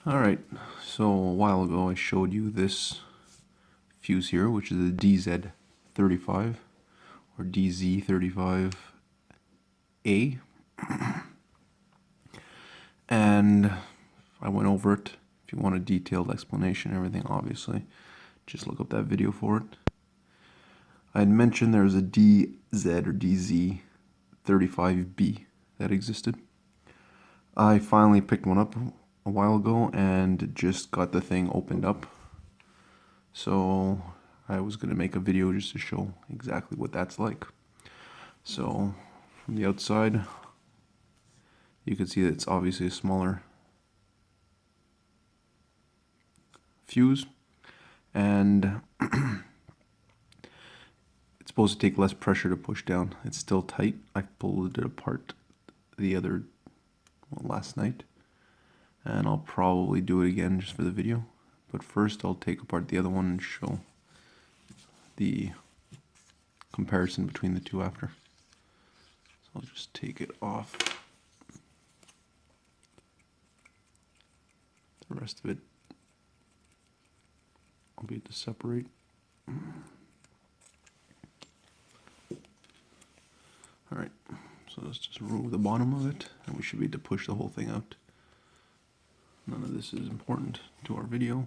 Alright, so a while ago I showed you this fuse here, which is a DZ.35 or DZ.35A, and I went over it. If you want a detailed explanation and everything, obviously, just look up that video for it. I had mentioned there was a DZ or DZ.35B that existed. I finally picked one up a while ago and just got the thing opened up. So I was going to make a video just to show exactly what that's like. So from the outside, you can see that it's obviously a smaller fuse, and it's supposed to take less pressure to push down. It's still tight. I pulled it apart last night, and I'll probably do it again just for the video. But first I'll take apart the other one and show the comparison between the two after. So I'll just take it off. The rest of it I'll be able to separate. Alright, so let's just remove the bottom of it, and we should be able to push the whole thing out. None of this is important to our video.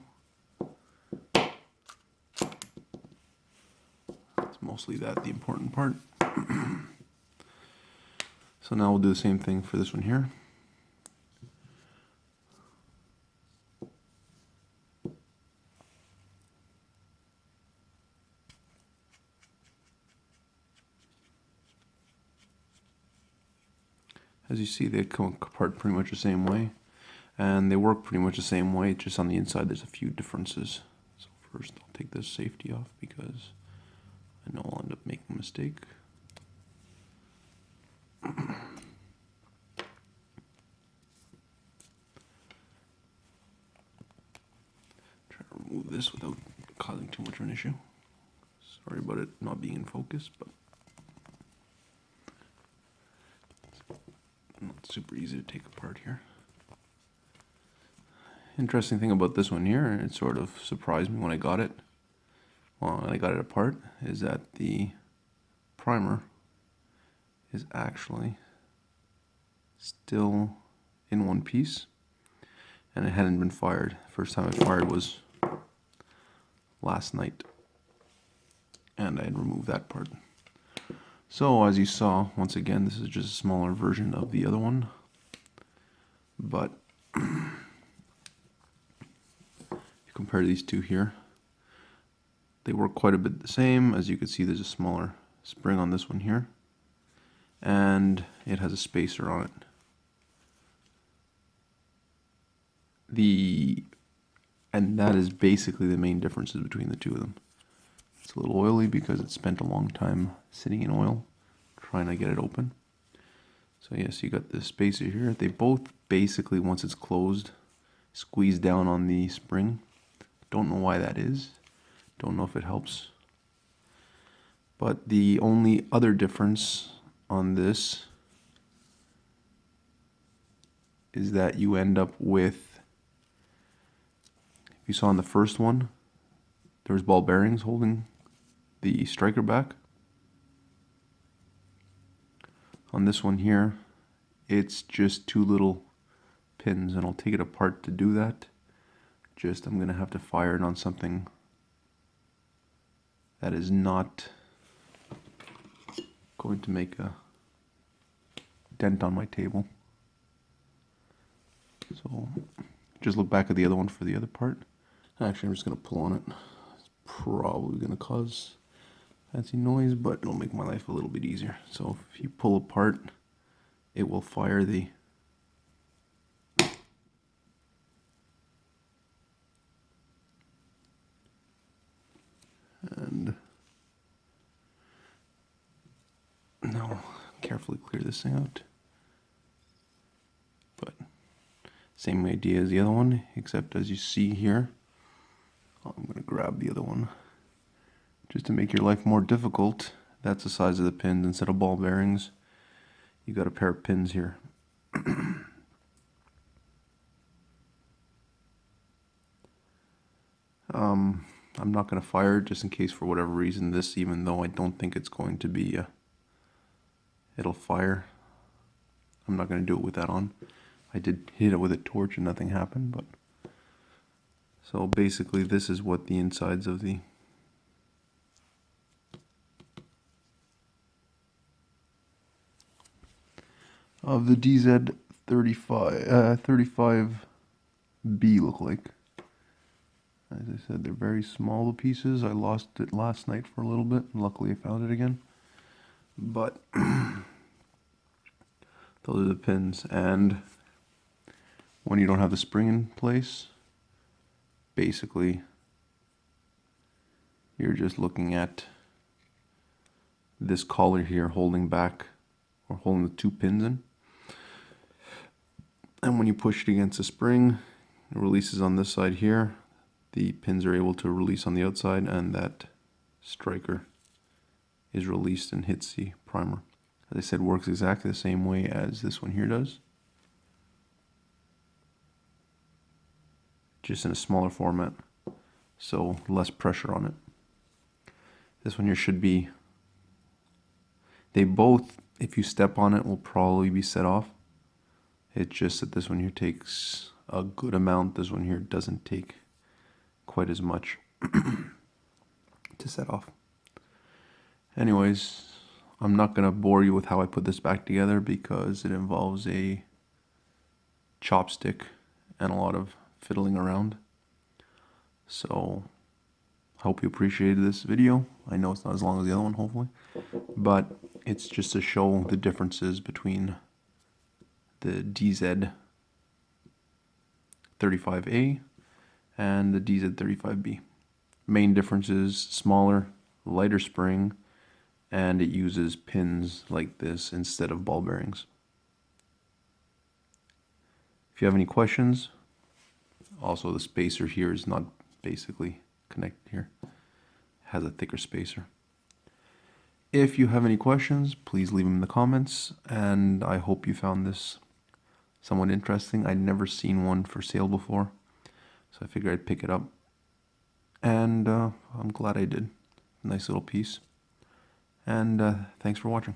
It's mostly that, the important part. So now we'll do the same thing for this one here. As you see, they come apart pretty much the same way, and they work pretty much the same way, just on the inside there's a few differences. So first I'll take this safety off because I know I'll end up making a mistake. Try to remove this without causing too much of an issue. Sorry about it not being in focus, but not super easy to take apart here. Interesting thing about this one here, and it sort of surprised me when I got it, when I got it apart, is that the primer is actually still in one piece, and it hadn't been fired. First time I fired was last night, and I had removed that part. So as you saw, once again, this is just a smaller version of the other one, but if you compare these two here, they work quite a bit the same. As you can see, there's a smaller spring on this one here, and it has a spacer on it. And that is basically the main differences between the two of them. It's a little oily because it spent a long time sitting in oil trying to get it open. So yes, you got the spacer here. They both basically, once it's closed, squeeze down on the spring. Don't know why that is. Don't know if it helps. But the only other difference on this is that you end up with, if you saw on the first one, there was ball bearings holding the striker back. On this one here, it's just two little pins, and I'll take it apart to do that. I'm going to have to fire it on something that is not going to make a dent on my table. So just look back at the other one for the other part. Actually, I'm just going to pull on it. It's probably going to cause fancy noise, but it'll make my life a little bit easier. So if you pull apart, it will fire the and now carefully clear this thing out. But same idea as the other one, except as you see here, I'm going to grab the other one just to make your life more difficult. That's the size of the pins. Instead of ball bearings, you got a pair of pins here. I'm not going to fire it just in case for whatever reason this, even though I don't think it's going to be, it'll fire. I'm not going to do it with that on. I did hit it with a torch and nothing happened, but so basically this is what the insides of the DZ.35B look like. As I said, they're very small, the pieces. I lost it last night for a little bit. Luckily I found it again. But those are the pins. And when you don't have the spring in place, basically you're just looking at this collar here holding back or holding the two pins in. And when you push it against the spring, it releases on this side here. The pins are able to release on the outside, and that striker is released and hits the primer. As I said, works exactly the same way as this one here does, just in a smaller format, so less pressure on it. This one here should be, they both, if you step on it, will probably be set off. It's just that this one here takes a good amount. This one here doesn't take quite as much to set off. Anyways, I'm not going to bore you with how I put this back together because it involves a chopstick and a lot of fiddling around. So, I hope you appreciated this video. I know it's not as long as the other one, hopefully, but it's just to show the differences between the DZ.35A and the DZ.35B. Main difference is smaller, lighter spring, and it uses pins like this instead of ball bearings. If you have any questions, also the spacer here is not basically connected here. It has a thicker spacer. If you have any questions, please leave them in the comments, and I hope you found this somewhat interesting. I'd never seen one for sale before, so I figured I'd pick it up, and I'm glad I did. Nice little piece, and thanks for watching.